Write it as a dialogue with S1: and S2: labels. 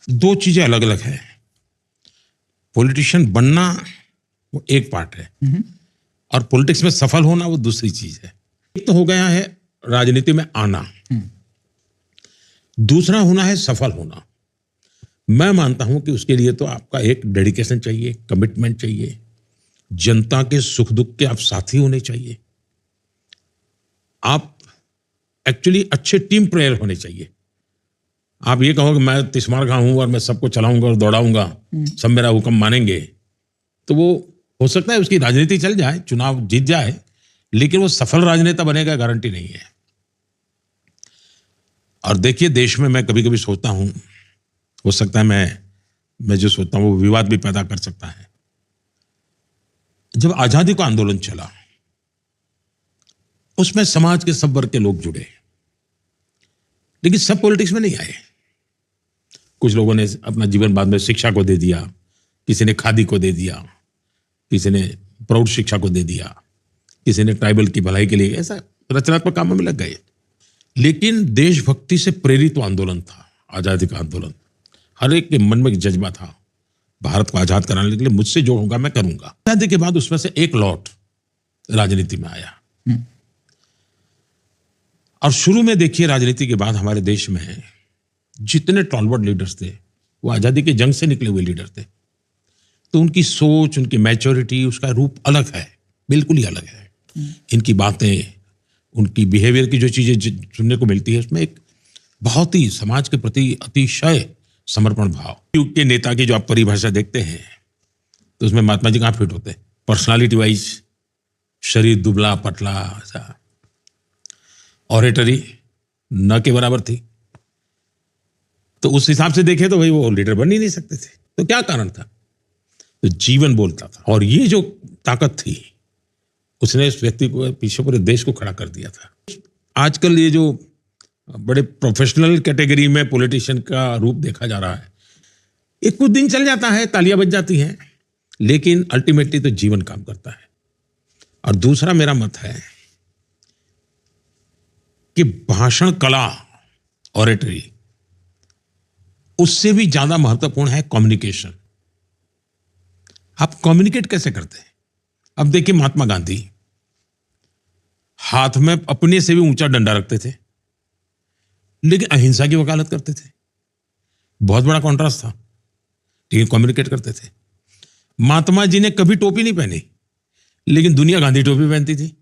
S1: दो चीजें अलग अलग है। पॉलिटिशियन बनना वो एक पार्ट है और पॉलिटिक्स में सफल होना वो दूसरी चीज है। एक तो हो गया है राजनीति में आना, दूसरा होना है सफल होना। मैं मानता हूं कि उसके लिए तो आपका एक डेडिकेशन चाहिए, कमिटमेंट चाहिए, जनता के सुख दुख के आप साथी होने चाहिए, आप एक्चुअली अच्छे टीम प्लेयर होने चाहिए। आप ये कहो कि मैं तिस्मार खां हूं और मैं सबको चलाऊंगा और दौड़ाऊंगा, सब मेरा हुक्म मानेंगे, तो वो हो सकता है उसकी राजनीति चल जाए, चुनाव जीत जाए, लेकिन वो सफल राजनेता बनेगा गारंटी नहीं है। और देखिए देश में मैं कभी कभी सोचता हूं, हो सकता है मैं जो सोचता हूं वो विवाद भी पैदा कर सकता है। जब आजादी का आंदोलन चला उसमें समाज के सब वर्ग के लोग जुड़े, लेकिन सब पॉलिटिक्स में नहीं आए। कुछ लोगों ने अपना जीवन बाद में शिक्षा को दे दिया, किसी ने खादी को दे दिया, किसी ने प्रौढ़ शिक्षा को दे दिया, किसी ने ट्राइबल की भलाई के लिए, ऐसा रचनात्मक कामों में लग गए। लेकिन देशभक्ति से प्रेरित वो आंदोलन था, आजादी का आंदोलन। हर एक के मन में एक जज्बा था, भारत को आजाद कराने के लिए मुझसे जो होगा मैं करूंगा। आजादी के बाद उसमें से एक लॉट राजनीति में आया। और शुरू में देखिए राजनीति के बाद हमारे देश में जितने टॉलवर्ड लीडर्स थे वो आजादी के जंग से निकले हुए लीडर थे। तो उनकी सोच, उनकी मैच्योरिटी, उसका रूप अलग है, बिल्कुल ही अलग है। इनकी बातें, उनकी बिहेवियर की जो चीजें सुनने को मिलती है उसमें एक बहुत ही समाज के प्रति अतिशय समर्पण भाव। युग के नेता की जो आप परिभाषा देखते हैं तो उसमें महात्मा जी कहाँ फिट होते हैं? पर्सनालिटी वाइज शरीर दुबला पतला, ऐसा। ऑरेटरी न के बराबर थी, तो उस हिसाब से देखे तो भाई वो लीडर बन ही नहीं सकते थे। तो क्या कारण था? तो जीवन बोलता था, और ये जो ताकत थी उसने इस व्यक्ति को पीछे पूरे देश को खड़ा कर दिया था। आजकल ये जो बड़े प्रोफेशनल कैटेगरी में पॉलिटिशियन का रूप देखा जा रहा है, एक कुछ दिन चल जाता है, तालियां बज जाती हैं, लेकिन अल्टीमेटली तो जीवन काम करता है। और दूसरा मेरा मत है कि भाषण कला, ऑरेटरी, उससे भी ज्यादा महत्वपूर्ण है कम्युनिकेशन। आप कम्युनिकेट कैसे करते हैं? अब देखिए महात्मा गांधी हाथ में अपने से भी ऊंचा डंडा रखते थे, लेकिन अहिंसा की वकालत करते थे। बहुत बड़ा कॉन्ट्रास्ट था, लेकिन कम्युनिकेट करते थे। महात्मा जी ने कभी टोपी नहीं पहनी, लेकिन दुनिया गांधी टोपी पहनती थी।